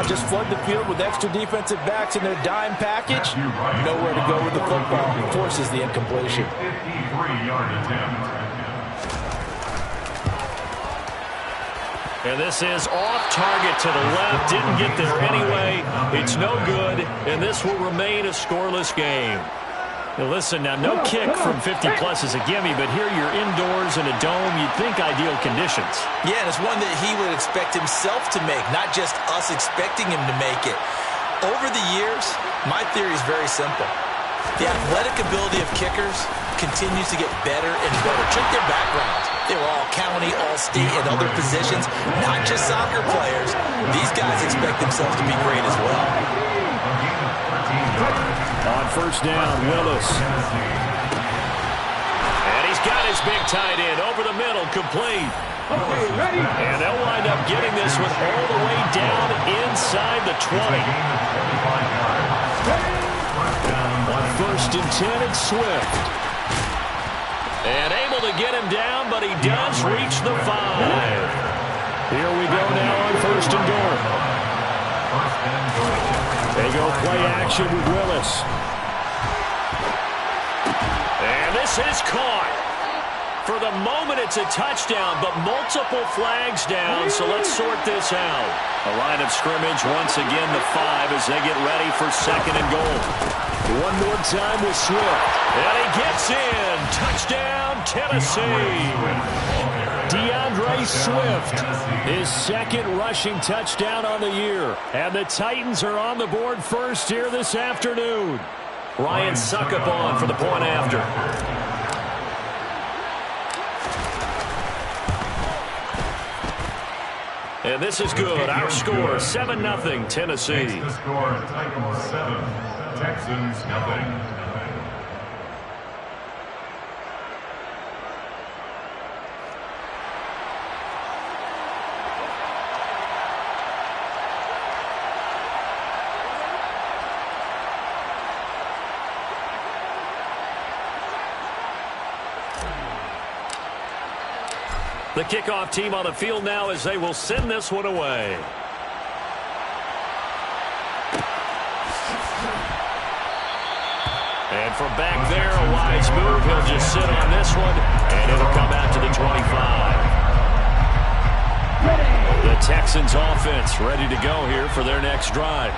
just flood the field with extra defensive backs in their dime package. Nowhere to go with the football. Forces the incompletion. 53-yard attempt. And this is off target to the left. Didn't get there anyway. It's no good, and this will remain a scoreless game. Now listen, now no kick from 50-plus is a gimme, but here you're indoors in a dome. You'd think ideal conditions. Yeah, and it's one that he would expect himself to make, not just us expecting him to make it. Over the years, my theory is very simple. The athletic ability of kickers continues to get better and better. Check their backgrounds. They were all county, all state, and other positions, not just soccer players. These guys expect themselves to be great as well. On first down, Willis. And he's got his big tight end over the middle, complete. And they'll wind up getting this one all the way down inside the 20. On first and 10, it's Swift. And able to get him down, but he does reach the 5. Here we go now on first and goal. They go play action with Willis. And this is caught. For the moment, it's a touchdown, but multiple flags down, so let's sort this out. A line of scrimmage, once again, the 5 as they get ready for second and goal. One more time with Swift. And he gets in. Touchdown, Tennessee. DeAndre Swift, his second rushing touchdown on the year. And the Titans are on the board first here this afternoon. Ryan Succop on for the point after. And this is good. Our score, 7-0, Tennessee. The score, Titans 7, Texans nothing. The kickoff team on the field now as they will send this one away. And from back there, a wise move. He'll just sit on this one, and it'll come out to the 25. The Texans offense ready to go here for their next drive.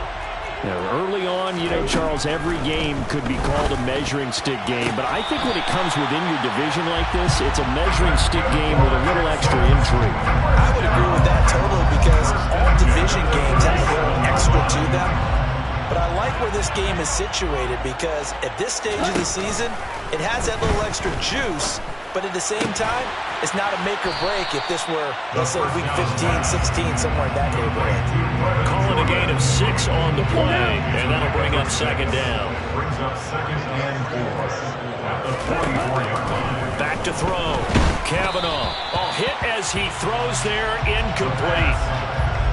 Early on, Charles, every game could be called a measuring stick game, but I think when it comes within your division like this, it's a measuring stick game with a little extra intrigue. I would agree with that totally because all division games have a little extra to them. But I like where this game is situated because at this stage of the season, it has that little extra juice, but at the same time, it's not a make or break if this were, let's say, week 15, 16, somewhere in that neighborhood. Calling a gain of 6 on the play, and that'll bring up second down. Brings up second and 4 at the 44-yard line. Back to throw. Kavanaugh. Oh, hit as he throws there, incomplete.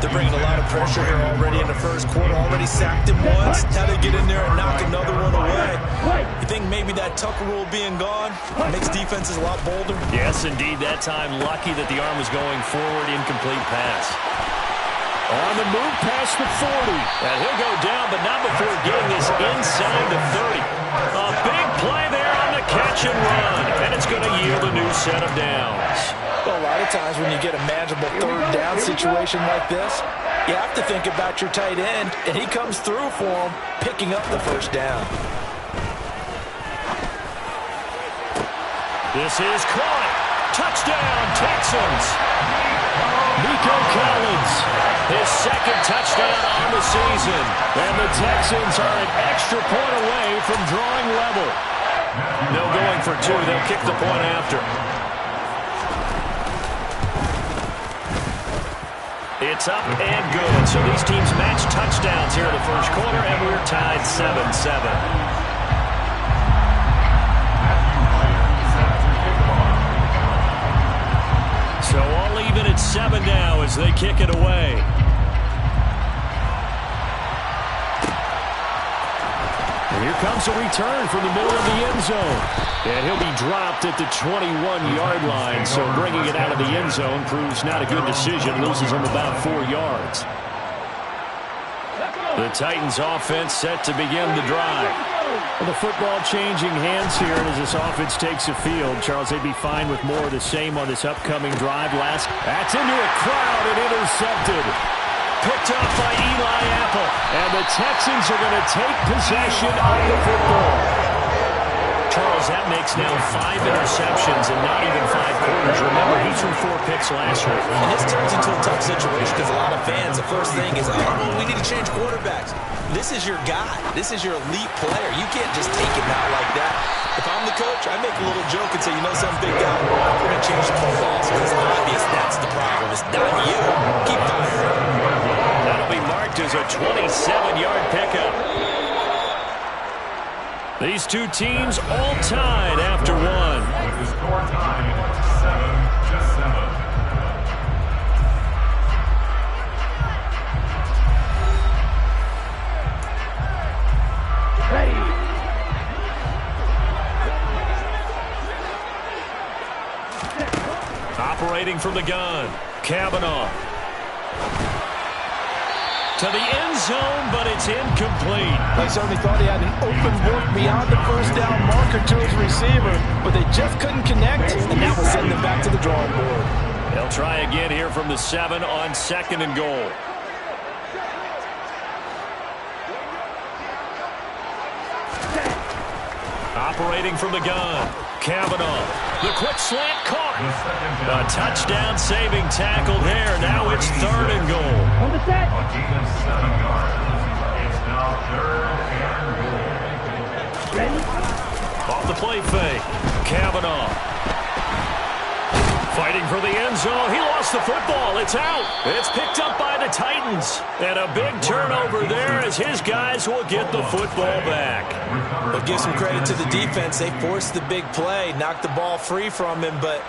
They're bringing a lot of pressure here already in the first quarter. Already sacked him once. Now they get in there and knock another one away. You think maybe that Tucker rule being gone makes defenses a lot bolder? Yes, indeed. That time, lucky that the arm was going forward. Incomplete pass. On the move past the 40. And he'll go down, but not before getting this inside the 30. A big play there on the catch and run. And it's going to yield a new set of downs. Well, a lot of times when you get a manageable third down situation like this, you have to think about your tight end, and he comes through for him, picking up the first down. This is caught. Touchdown, Texans. Nico Collins, his second touchdown on the season. And the Texans are an extra point away from drawing level. No going for 2. They'll kick the point after. It's up and good. So these teams match touchdowns here in the first quarter, and we're tied 7-7. So all even at 7 now as they kick it away. And here comes a return from the middle of the end zone. And he'll be dropped at the 21-yard line. So bringing it out of the end zone proves not a good decision. Loses him about 4 yards. The Titans offense set to begin the drive. Well, the football changing hands here as this offense takes the field. Charles, they'd be fine with more of the same on this upcoming drive. That's into a crowd and intercepted. Picked off by Eli Apple. And the Texans are going to take possession of the football. Charles, that makes now 5 interceptions and not even 5 quarters. Remember, he threw 4 picks last week. And this turns into a tough situation because a lot of fans, the first thing is, we need to change quarterbacks. This is your guy. This is your elite player. You can't just take him out like that. If I'm the coach, I make a little joke and say, some big guy, we're going to change the play calls. It's obvious that's the problem. It's not you. Keep firing. That'll be marked as a 27-yard pickup. These two teams all tied after one. The score time, 7-7. Operating from the gun, Kavanaugh. To the end zone, but it's incomplete. They certainly thought he had an open look beyond the first down marker to his receiver, but they just couldn't connect, and that will send them back to the drawing board. They'll try again here from the 7 on 2nd and goal. Operating from the gun, Kavanaugh. The quick slant caught. A touchdown saving tackle there. Now it's 3rd and goal. On the set. On even 7 yards. It's now 3rd and goal. Ready? Off the play fake. Kavanaugh. Fighting for the end zone. He lost the football. It's out. It's picked up by the Titans. And a big turnover there as his guys will get the football back. But give some credit to the defense. They forced the big play, knocked the ball free from him, but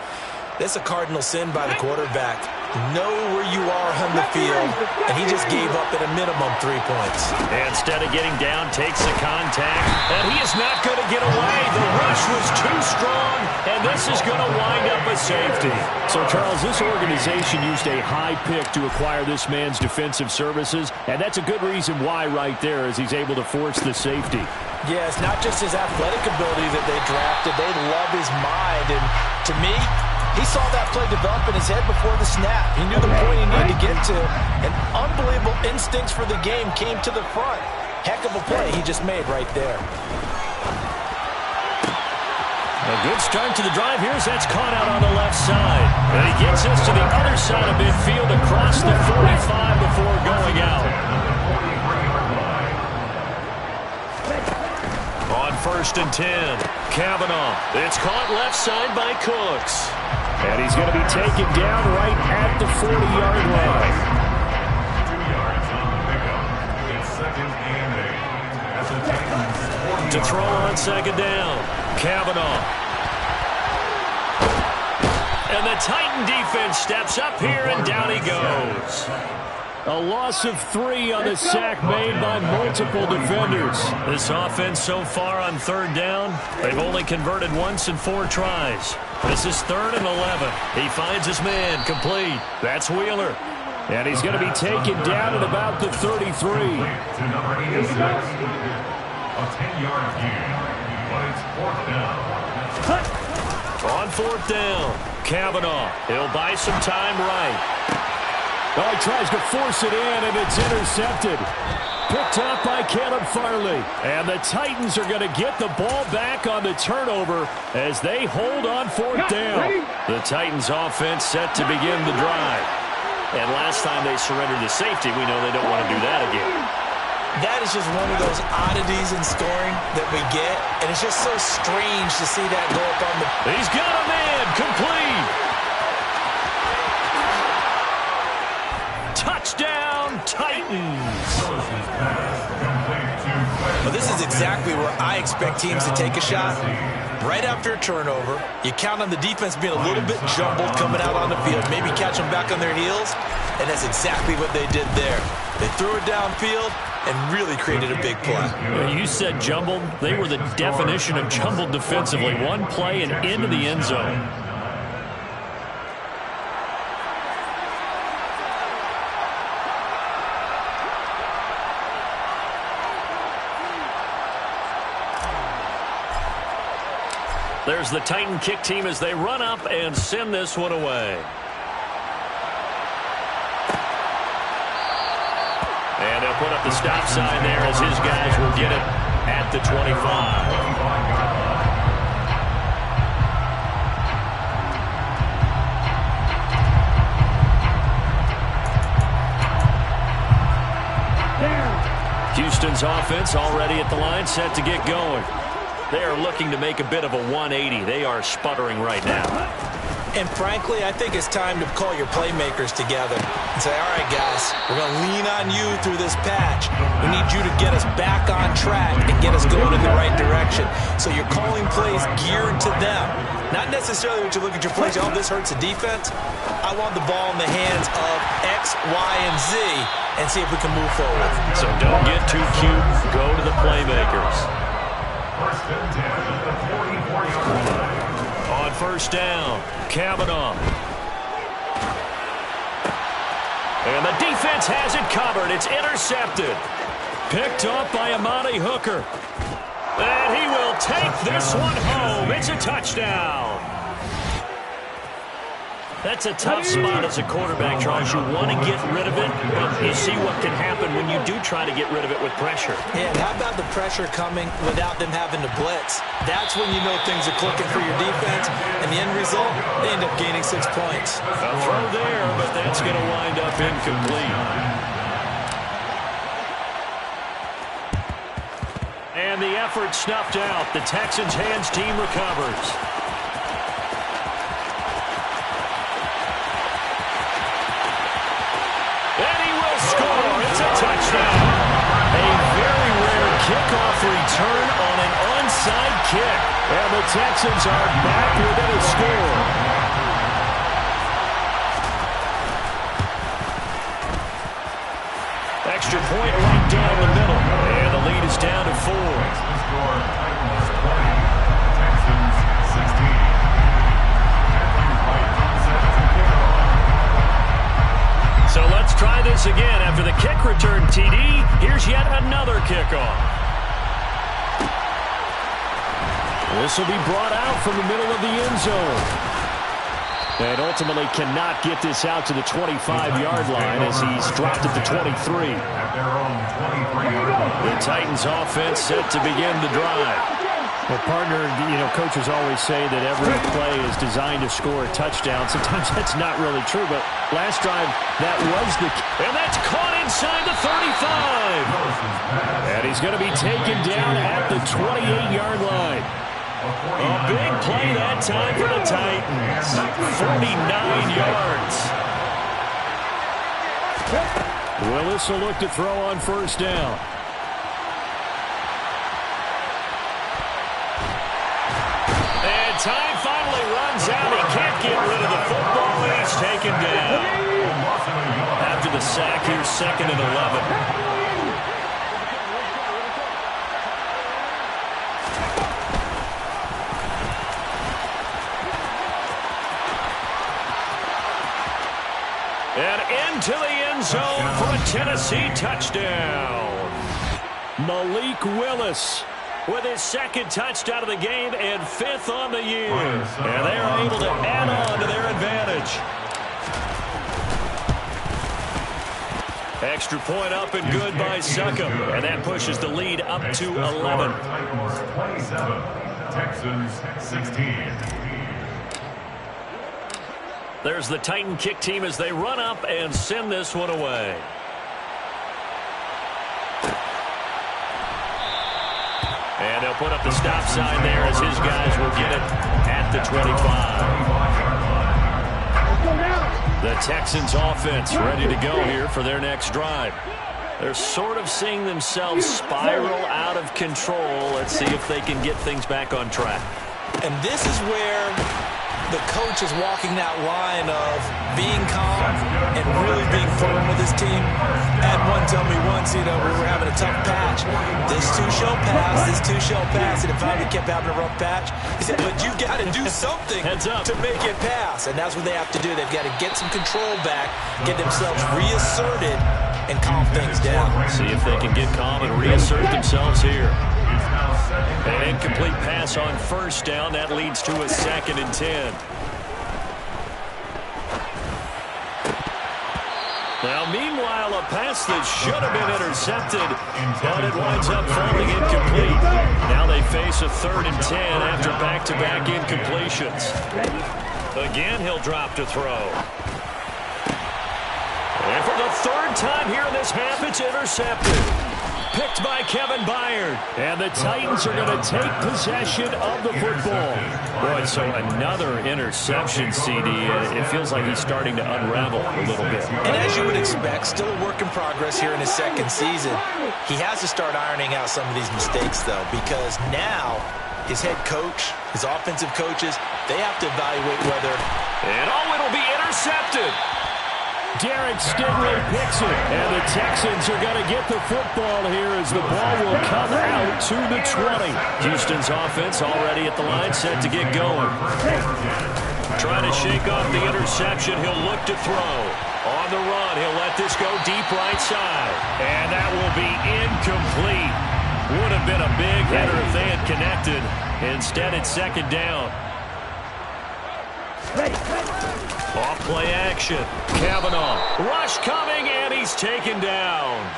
that's a cardinal sin by the quarterback. Know where you are on the field, and he just gave up at a minimum 3 points. Instead of getting down, takes the contact, and he is not going to get away. The rush was too strong, and this is going to wind up a safety. So, Charles, this organization used a high pick to acquire this man's defensive services, and that's a good reason why right there as he's able to force the safety. Yeah, it's not just his athletic ability that they drafted. They love his mind, and to me, he saw that play develop in his head before the snap. He knew the point he needed to get to, and unbelievable instincts for the game came to the front. Heck of a play he just made right there. A good start to the drive here as that's caught out on the left side. And he gets us to the other side of midfield across the 45 before going out. On 1st and 10, Kavanaugh. It's caught left side by Cooks. And he's going to be taken down right at the 40-yard line. 2 yards on the pickup. It's 2nd and 8. That's a Titans. To throw on 2nd down, Kavanaugh. And the Titan defense steps up here, and down he goes. A loss of 3 on the sack made by multiple defenders. This offense so far on 3rd down, they've only converted once in 4 tries. This is 3rd and 11. He finds his man complete. That's Wheeler. And he's going to be taken down at about the 33. To number 86. A 10-yard gain. But it's 4th down. On 4th down, Kavanaugh. He'll buy some time right. Oh, he tries to force it in, and it's intercepted. Picked up by Caleb Farley. And the Titans are going to get the ball back on the turnover as they hold on 4th down. The Titans offense set to begin the drive. And last time they surrendered to safety, we know they don't want to do that again. That is just one of those oddities in scoring that we get, and it's just so strange to see that go up on the... He's got a man, complete. Touchdown, Titans. Well, this is exactly where I expect teams to take a shot. Right after a turnover, you count on the defense being a little bit jumbled coming out on the field, maybe catch them back on their heels, and that's exactly what they did there. They threw it downfield and really created a big play. You said jumbled. They were the definition of jumbled defensively. One play and into the end zone. There's the Titan kick team as they run up and send this one away. And they'll put up the stop sign there as his guys will get it at the 25. Houston's offense already at the line, set to get going. They are looking to make a bit of a 180. They are sputtering right now. And frankly, I think it's time to call your playmakers together and say, all right, guys, we're going to lean on you through this patch. We need you to get us back on track and get us going in the right direction. So you're calling plays geared to them. Not necessarily when you look at your plays, oh, this hurts the defense. I want the ball in the hands of X, Y, and Z and see if we can move forward. So don't get too cute. Go to the playmakers. First and 10 at the 44-yard line. On first down, Kavanaugh. And the defense has it covered. It's intercepted. Picked off by Amani Hooker. And he will take this one home. It's a touchdown. That's a tough spot as a quarterback, Charles. You want to get rid of it, but you see what can happen when you do try to get rid of it with pressure. Yeah, and how about the pressure coming without them having to blitz? That's when you know things are clicking for your defense, and the end result, they end up gaining 6 points. A throw there, but that's going to wind up incomplete. And the effort snuffed out. The Texans' hands team recovers. And he will score. It's a touchdown. A very rare kickoff return on an onside kick. And the Texans are back within a score. Extra point right down the middle. And the lead is down to 4. The score, Titans 20, Texans 16. Captained by concept to kickoff. So let's try this again. After the kick return, TD, here's yet another kickoff. This will be brought out from the middle of the end zone. And ultimately cannot get this out to the 25-yard line as he's dropped at the 23. At their own 23-yard line. The Titans offense set to begin the drive. Well, partner, coaches always say that every play is designed to score a touchdown. Sometimes that's not really true, but last drive, that was the... And that's caught inside the 35. And he's going to be taken down at the 28-yard line. A big play that time for the Titans. 49 yards. Willis will look to throw on first down. And time finally runs out. He can't get rid of the football, and he's taken down. After the sack, here's 2nd and 11. And into the end zone for a Tennessee touchdown. Malik Willis with his 2nd touchdown of the game and 5th on the year. And they are able to add on to their advantage. Extra point up and good by Succop. And that pushes the lead up to 11. Titans 27, Texans 16. There's the Titan kick team as they run up and send this one away. And they'll put up the stop sign there as his guys will get it at the 25. The Texans offense ready to go here for their next drive. They're sort of seeing themselves spiral out of control. Let's see if they can get things back on track. And this is where the coach is walking that line of being calm and really being firm with his team. I had one tell me once, we were having a tough patch. This two shall pass, and it finally kept having a rough patch. He said, but you've got to do something to make it pass. And that's what they have to do. They've got to get some control back, get themselves reasserted, and calm things down. See if they can get calm and reassert themselves here. It's now second An and incomplete pass on first down. That leads to a 2nd and 10. Now, meanwhile, a pass that should have been intercepted, but it winds up falling incomplete. Now they face a 3rd and 10 after back-to-back incompletions. Again, he'll drop to throw. And for the 3rd time here in this half, it's intercepted. Picked by Kevin Byard. And the Titans are going to take possession of the football. Boy, so another interception, CD. It feels like he's starting to unravel a little bit. And as you would expect, still a work in progress here in his 2nd season. He has to start ironing out some of these mistakes, though, because now his head coach, his offensive coaches, they have to evaluate whether... And it'll be intercepted. Derek Stingley picks it, and the Texans are going to get the football here as the ball will come out to the 20. Houston's offense already at the line, set to get going. Trying to shake off the interception. He'll look to throw. On the run, he'll let this go deep right side. And that will be incomplete. Would have been a big header if they had connected. Instead, it's 2nd down. Off play action. Kavanaugh. Rush coming, and he's taken down.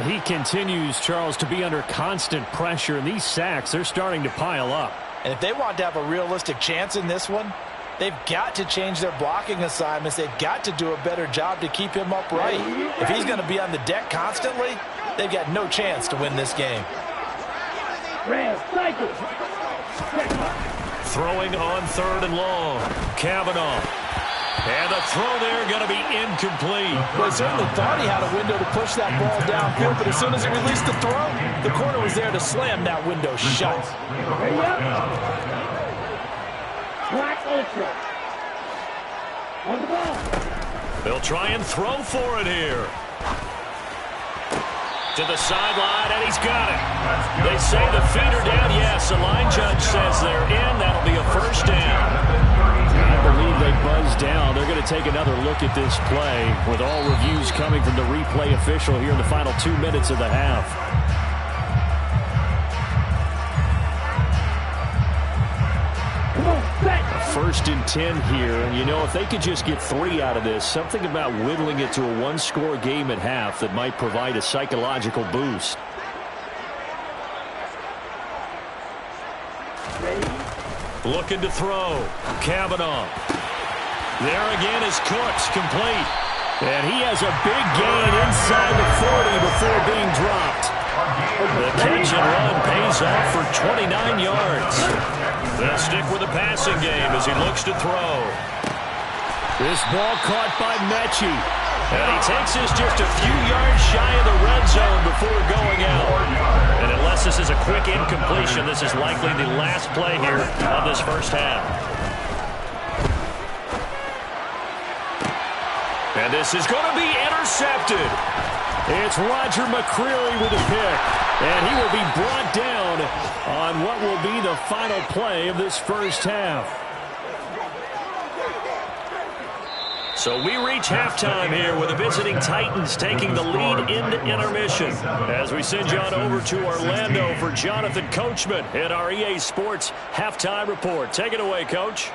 He continues, Charles, to be under constant pressure, and these sacks, they're starting to pile up. And if they want to have a realistic chance in this one, they've got to change their blocking assignments. They've got to do a better job to keep him upright. If he's going to be on the deck constantly, they've got no chance to win this game. Throwing on 3rd and long. Kavanaugh. And the throw there going to be incomplete. Well, he certainly thought he had a window to push that ball downfield, but as soon as he released the throw, the corner was there to slam that window shut. They'll try and throw for it here. To the sideline, and he's got it. They say the feet are down. Yes, the line judge says they're in. That'll be a 1st down. I believe they buzzed down. They're going to take another look at this play with all reviews coming from the replay official here in the final 2 minutes of the half. 1st and 10 here, and you know, if they could just get 3 out of this, something about whittling it to a 1-score game at half that might provide a psychological boost. Looking to throw. Kavanaugh. There again is Cooks, complete. And he has a big gain inside the 40 before being dropped. The catch and run pays off for 29 yards. They'll stick with the passing game as he looks to throw. This ball caught by Mechie. And he takes this just a few yards shy of the red zone before going out. And unless this is a quick incompletion, this is likely the last play here of this 1st half. And this is going to be intercepted. It's Roger McCreary with a pick. And he will be brought down on what will be the final play of this 1st half. So we reach halftime here with the visiting Titans taking the lead into intermission. As we send you on over to Orlando for Jonathan Coachman at our EA Sports Halftime Report. Take it away, Coach.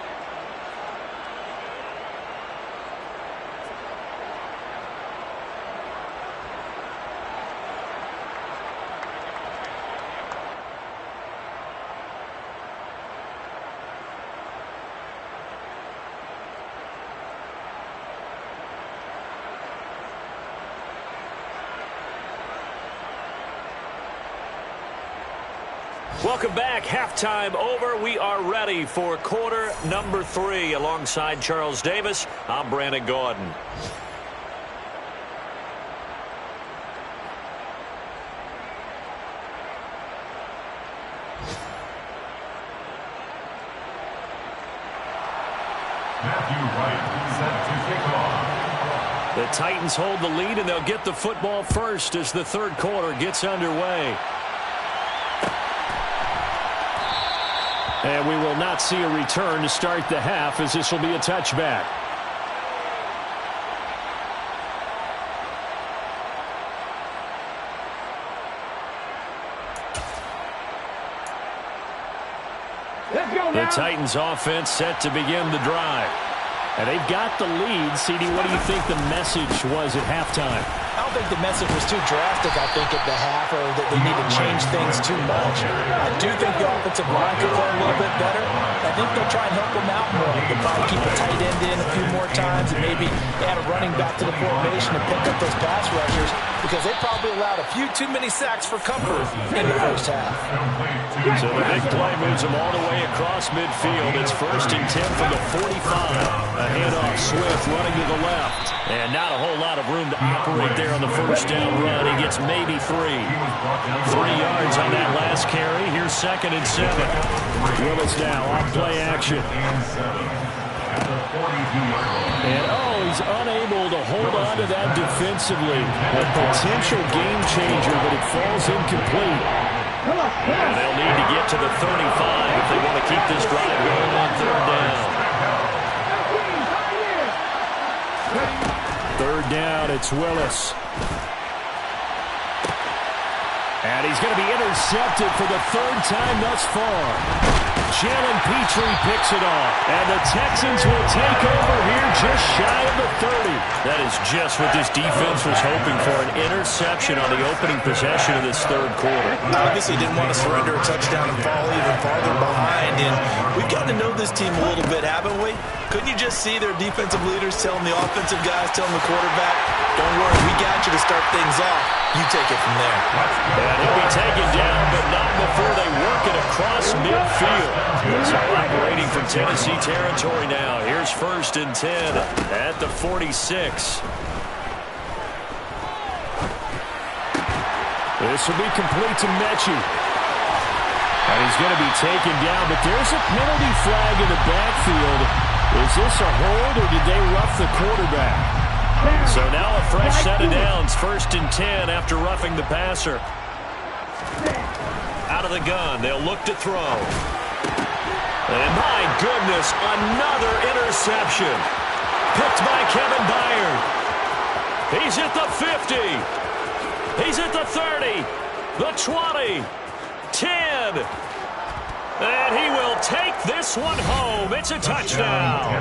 Welcome back. Halftime over. We are ready for quarter number 3. Alongside Charles Davis, I'm Brandon Gaudin. Matthew Wright set to kick off. The Titans hold the lead, and they'll get the football first as the 3rd quarter gets underway. And we will not see a return to start the half, as this will be a touchback. The Titans offense set to begin the drive. And they've got the lead. CD, what do you think the message was at halftime? I don't think the message was too drastic, I think, at the half, or that they need to change things too much. I do think the offensive line could play a little bit better. I think they'll try and help them out more. They'll probably keep a tight end in a few more times and maybe add a running back to the formation and pick up those pass rushers, because they probably allowed a few too many sacks for comfort in the first half. So the big play moves them all the way across midfield. It's 1st and 10 from the 45. A handoff, Swift running to the left. And not a whole lot of room to operate there on the first down run. He gets maybe 3. 3 yards on that last carry. Here's 2nd and 7. Willis now off play action. And he's unable to hold on to that defensively. A potential game changer, but it falls incomplete. And they'll need to get to the 35 if they want to keep this drive going on 3rd down. 3rd down, it's Willis. And he's going to be intercepted for the 3rd time thus far. Jalen Petrie picks it off. And the Texans will take over here just shy of the 30. That is just what this defense was hoping for, an interception on the opening possession of this 3rd quarter. Obviously didn't want to surrender a touchdown and fall even farther behind. And we've gotten to know this team a little bit, haven't we? Couldn't you just see their defensive leaders telling the offensive guys, telling the quarterback, don't worry, we got you to start things off. You take it from there. And he'll be taken down, but not before they work it across midfield. So operating from Tennessee territory now. Here's 1st and 10 at the 46. This will be complete to Mechie. And he's going to be taken down, but there's a penalty flag in the backfield. Is this a hold, or did they rough the quarterback? So now a fresh set of downs. 1st and 10 after roughing the passer. Out of the gun. They'll look to throw. And my goodness, another interception. Picked by Kevin Byard. He's at the 50. He's at the 30. The 20. 10. And he will take this one home. It's a touchdown.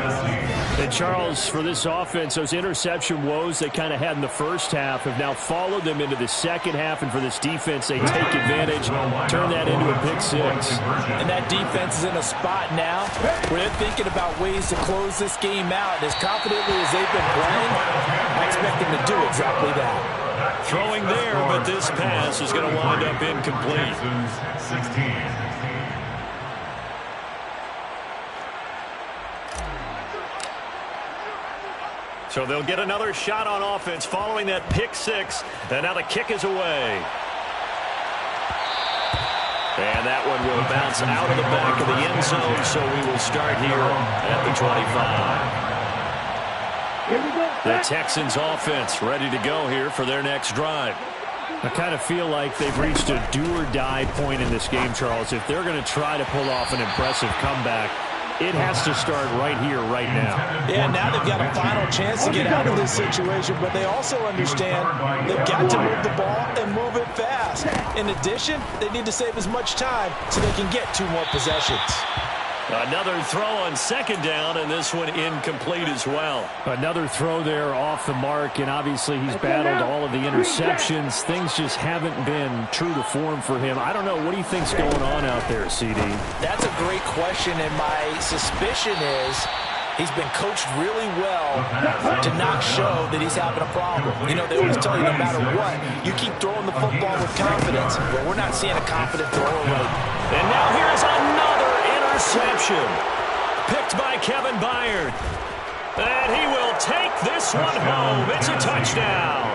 And Charles, for this offense, those interception woes they kind of had in the first half have now followed them into the second half. And for this defense, they take advantage, turn that into a pick-6. And that defense is in a spot now where they're thinking about ways to close this game out. And as confidently as they've been playing, I expect them to do exactly that. Throwing there, but this pass is going to wind up incomplete. 16. So they'll get another shot on offense following that pick-6. And now the kick is away. And that one will bounce out of the back of the end zone, so we will start here at the 25. The Texans offense ready to go here for their next drive. I kind of feel like they've reached a do-or-die point in this game, Charles. If they're going to try to pull off an impressive comeback, it has to start right here, right now. Yeah, now they've got a final chance to get out of this situation, but they also understand they've got to move the ball and move it fast. In addition, they need to save as much time so they can get 2 more possessions. Another throw on 2nd down, and this one incomplete as well. Another throw there off the mark, and obviously he's battled all of the interceptions. Things just haven't been true to form for him. I don't know. What do you think's going on out there, CD? That's a great question, and my suspicion is he's been coached really well to not show that he's having a problem. You know, they always tell you no matter what, you keep throwing the football with confidence. Well, we're not seeing a confident thrower right. And now here's another interception. Picked by Kevin Byard. And he will take this one home. It's a touchdown.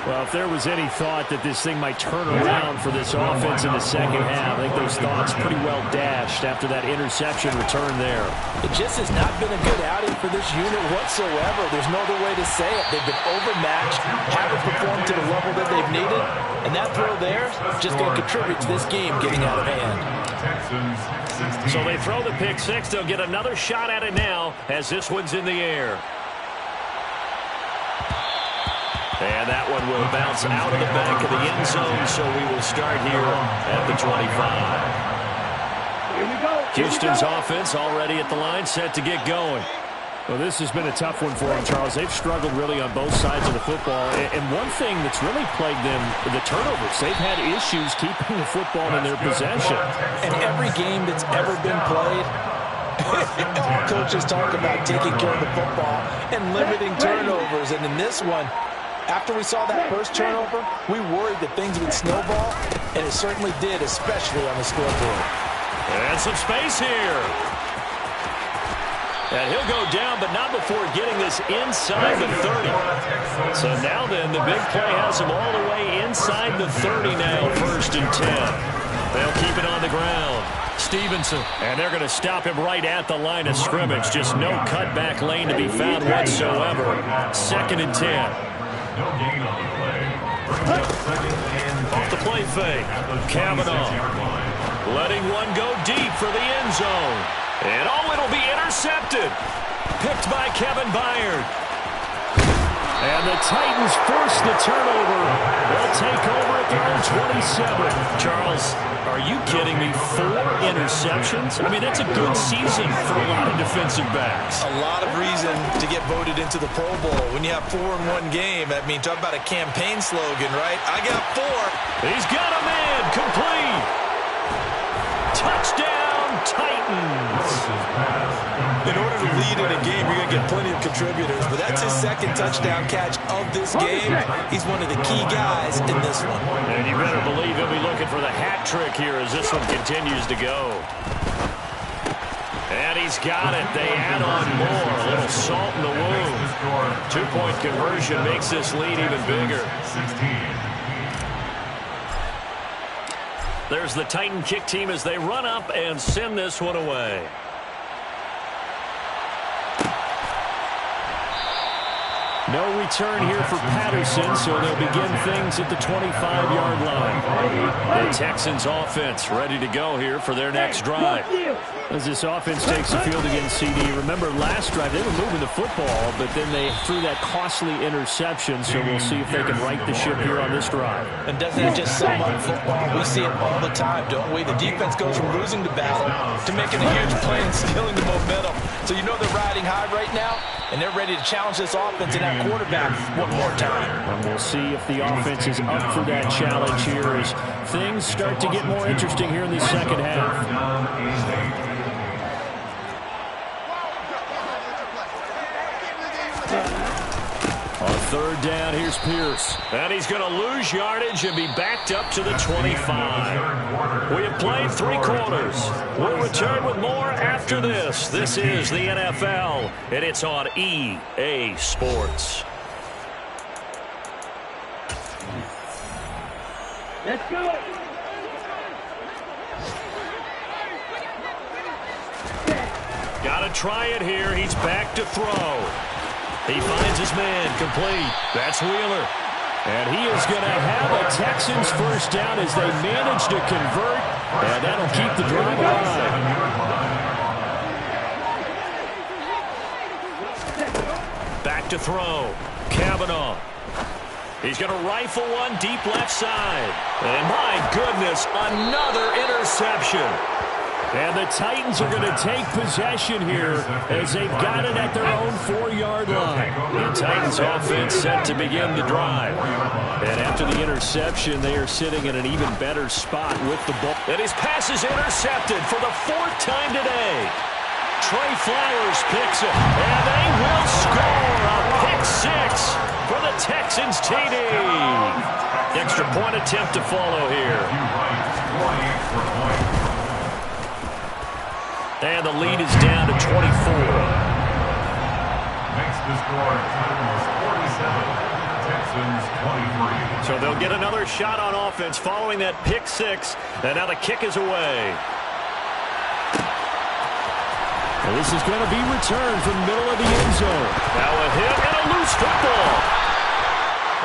Well, if there was any thought that this thing might turn around for this offense in the second half, I think those thoughts pretty well dashed after that interception return there. It just has not been a good outing for this unit whatsoever. There's no other way to say it. They've been overmatched, haven't performed to the level that they've needed, and that throw there is just going to contribute to this game getting out of hand. So they throw the pick-6. They'll get another shot at it now as this one's in the air. And that one will bounce out of the back of the end zone, so we will start here at the 25. Here we go. Houston's offense already at the line, set to get going. Well, this has been a tough one for them, Charles. They've struggled really on both sides of the football. And one thing that's really plagued them, the turnovers. They've had issues keeping the football in their possession. And every game that's ever been played, all coaches talk about taking care of the football and limiting turnovers. And in this one, after we saw that first turnover, we worried that things would snowball, and it certainly did, especially on the scoreboard. And some space here. And he'll go down, but not before getting this inside the 30. So now then, the big play has him all the way inside the 30 now, 1st and 10. They'll keep it on the ground. Stevenson, and they're going to stop him right at the line of scrimmage. Just no cutback lane to be found whatsoever. 2nd and 10. No gain on the play. Off the play fake. Kavanaugh letting one go deep for the end zone. And it'll be intercepted. Picked by Kevin Byard. And the Titans force the turnover. They'll take over at their own 27. Charles, are you kidding me? 4 interceptions? I mean, that's a good season for a lot of defensive backs. A lot of reason to get voted into the Pro Bowl. When you have 4 in one game, I mean, talk about a campaign slogan, right? I got 4. He's got a man. Complete. Touchdown, Titans. In order to lead in a game, you're going to get plenty of contributors, but that's his 2nd touchdown catch of this game. He's one of the key guys in this one. And you better believe he'll be looking for the hat trick here as this one continues to go. And he's got it. They add on more. A little salt in the wound. 2-point conversion makes this lead even bigger. 16. There's the Titan kick team as they run up and send this one away. No return here for Patterson, so they'll begin things at the 25-yard line. The Texans offense ready to go here for their next drive. As this offense takes the field against CD, remember last drive they were moving the football, but then they threw that costly interception, so we'll see if they can right the ship here on this drive. And doesn't it just sum up football? We see it all the time, don't we? The defense goes from losing the battle to making a huge play and stealing the momentum. So you know they're riding high right now, and they're ready to challenge this offense and that quarterback one more time. And we'll see if the offense is up for that challenge here as things start to get more interesting here in the second half. On 3rd down, here's Pierce. And he's going to lose yardage and be backed up to the 25. We have played 3 quarters. We'll return with more after this. This is the NFL, and it's on EA Sports. Let's go. Got to try it here. He's back to throw. He finds his man, complete. That's Wheeler. And he is going to have a Texans first down as they manage to convert. And that'll keep the drive alive. Back to throw. Kavanaugh. He's going to rifle one deep left side. And my goodness, another interception. And the Titans are going to take possession here as they've got it at their own 4-yard line. The Titans offense set to begin the drive. And after the interception, they are sitting in an even better spot with the ball. And his pass is intercepted for the 4th time today. Trey Flowers picks it, and they will score a pick 6 for the Texans TD. Extra point attempt to follow here. And the lead is down to 24. Makes the score Titans 47, Texans 23. So they'll get another shot on offense following that pick 6. And now the kick is away. Well, this is going to be returned from the middle of the end zone. Now a hit and a loose football.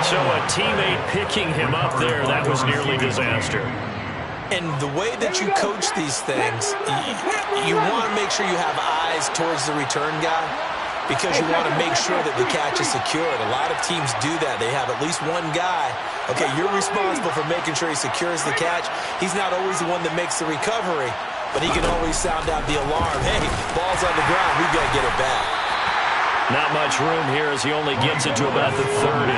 So a teammate picking him up there, that was nearly disaster. And the way that you coach these things, you want to make sure you have eyes towards the return guy because you want to make sure that the catch is secured. A lot of teams do that. They have at least one guy. Okay, you're responsible for making sure he secures the catch. He's not always the one that makes the recovery, but he can always sound out the alarm. Hey, ball's on the ground. We've got to get it back. Not much room here as he only gets it to about the 30.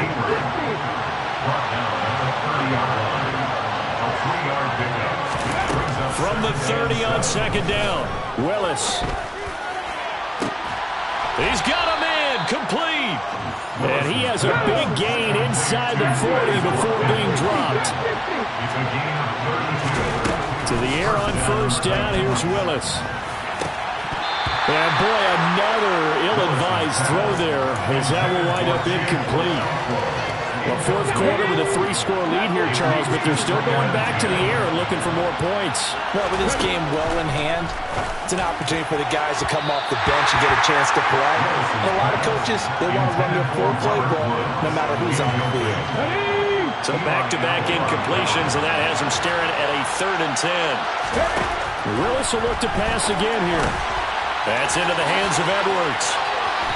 From the 30 on second down, Willis. He's got a man, complete. And he has a big gain inside the 40 before being dropped. To the air on first down, here's Willis. And boy, another ill-advised throw there as that will wind up incomplete. Well, fourth quarter with a 3-score lead here, Charles, but they're still going back to the air and looking for more points. Well, with this game well in hand, it's an opportunity for the guys to come off the bench and get a chance to play. And a lot of coaches, they want to run their full playbook no matter who's on the field. So back-to-back incompletions, and that has him staring at a 3rd and 10. Willis will look to pass again here. That's into the hands of Edwards.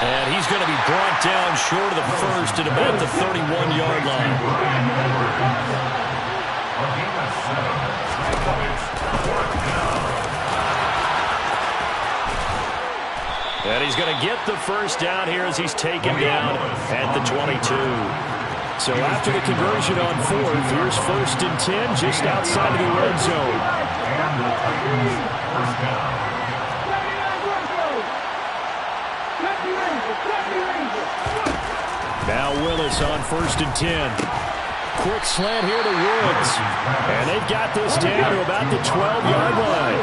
And he's going to be brought down short of the first at about the 31-yard line. And he's going to get the first down here as he's taken down at the 22. So after the conversion on 4th, here's 1st and 10 just outside of the red zone. Now Willis on 1st and 10. Quick slant here to Woods. And they've got this down to about the 12-yard line.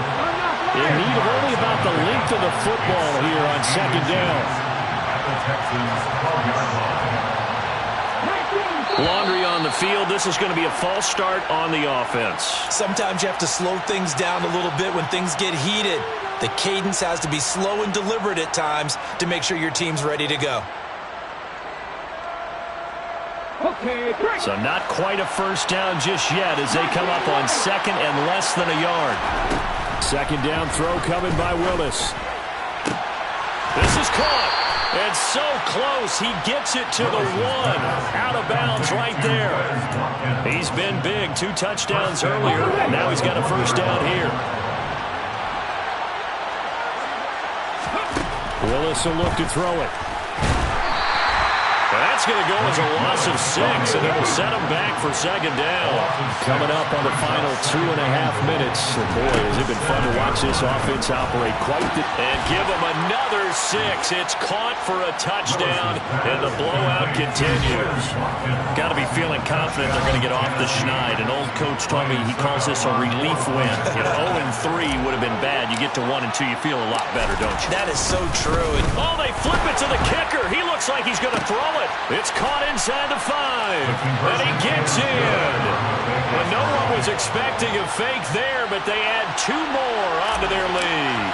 In need of only about the length of the football here on second down. Laundry on the field. This is going to be a false start on the offense. Sometimes you have to slow things down a little bit when things get heated. The cadence has to be slow and deliberate at times to make sure your team's ready to go. So not quite a first down just yet as they come up on 2nd and less than a yard. Second down throw coming by Willis. This is caught. And so close. He gets it to the 1. Out of bounds right there. He's been big. 2 touchdowns earlier. Now he's got a first down here. Willis will look to throw it. That's going to go as a loss of 6, and it'll set him back for second down. Coming up on the final 2.5 minutes. And boy, has it been fun to watch this offense operate quite the... And give him another 6. It's caught for a touchdown, and the blowout continues. Got to be feeling confident they're going to get off the schneid. An old coach told me he calls this a relief win. 0-3 would have been bad. You get to 1 and 2, you feel a lot better, don't you? That is so true. Oh, they flip it to the kicker. He looks like he's going to throw it. It's caught inside the 5, and he gets in. And no one was expecting a fake there, but they add 2 more onto their lead.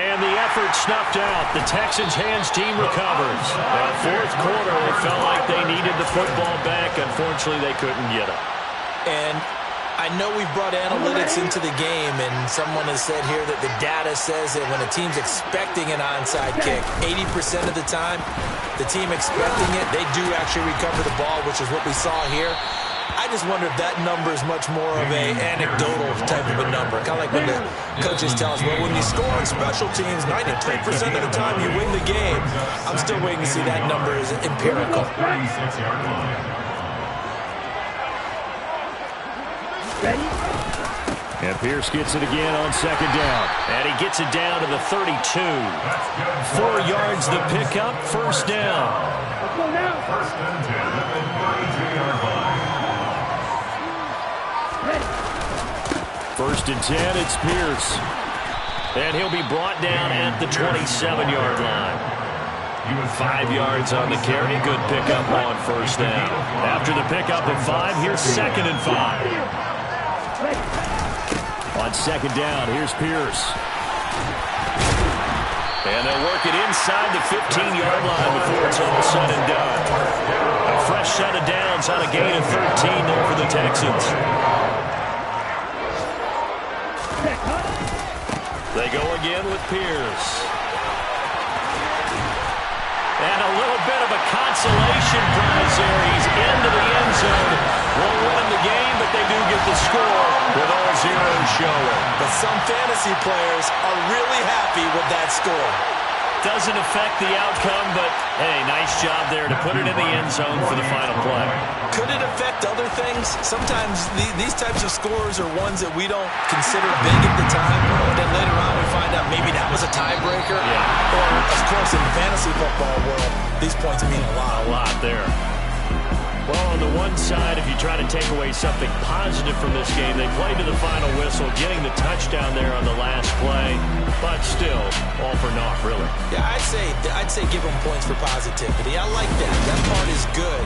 And the effort snuffed out. The Texans' hands team recovers. And fourth quarter, it felt like they needed the football back. Unfortunately, they couldn't get it. And I know we've brought analytics into the game, and someone has said here that the data says that when a team's expecting an onside kick, 80% of the time, the team expecting it, they do actually recover the ball, which is what we saw here. I just wonder if that number is much more of a anecdotal type of a number. Kind of like when the coaches tell us, well, when you score on special teams, 93% of the time you win the game. I'm still waiting to see that number is empirical. And Pierce gets it again on second down. And he gets it down to the 32. 4 yards the pickup, first down. First and 10 at the 32-yard line. First and 10, it's Pierce. And he'll be brought down at the 27-yard line. 5 yards on the carry. Good pickup on first down. After the pickup of 5, here's 2nd and 5. On second down, here's Pierce. And they'll work it inside the 15-yard line before it's all said and done. A fresh set of downs on a gain of 13 there for the Texans. They go again with Pierce. And a little bit of a consolation prize there. He's into the end zone. Won't win the game, but they do get the going. But some fantasy players are really happy with that score. Doesn't affect the outcome, but, hey, nice job there to put it in the end zone for the final play. Could it affect other things? Sometimes these types of scores are ones that we don't consider big at the time. Then later on we find out maybe that was a tiebreaker. Yeah. Or, of course, in the fantasy football world, these points mean a lot. A lot there. Well, on the one side, if you try to take away something positive from this game, they played to the final whistle, getting the touchdown there on the last play, but still, all for naught, really. Yeah, I'd say give them points for positivity. I like that. That part is good.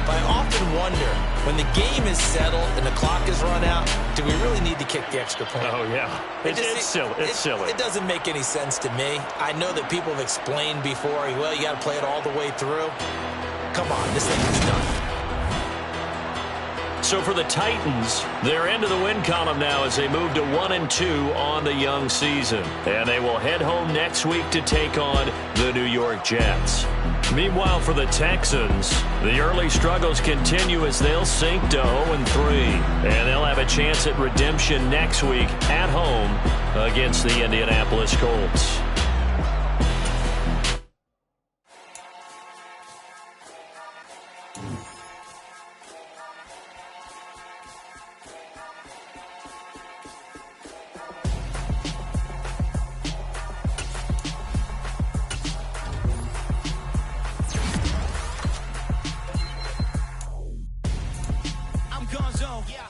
But I often wonder, when the game is settled and the clock is run out, do we really need to kick the extra point? Oh, yeah. It's silly. It's silly. It doesn't make any sense to me. I know that people have explained before, well, you got to play it all the way through. Come on, this thing is done. So for the Titans, they're into the win column now as they move to 1-2 on the young season. And they will head home next week to take on the New York Jets. Meanwhile, for the Texans, the early struggles continue as they'll sink to 0-3. And they'll have a chance at redemption next week at home against the Indianapolis Colts.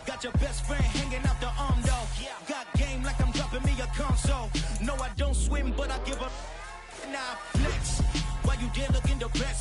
Got your best friend hanging out the arm, though. Got game like I'm dropping me a console. No, I don't swim, but I give a... Now flex. While you dare look in the best.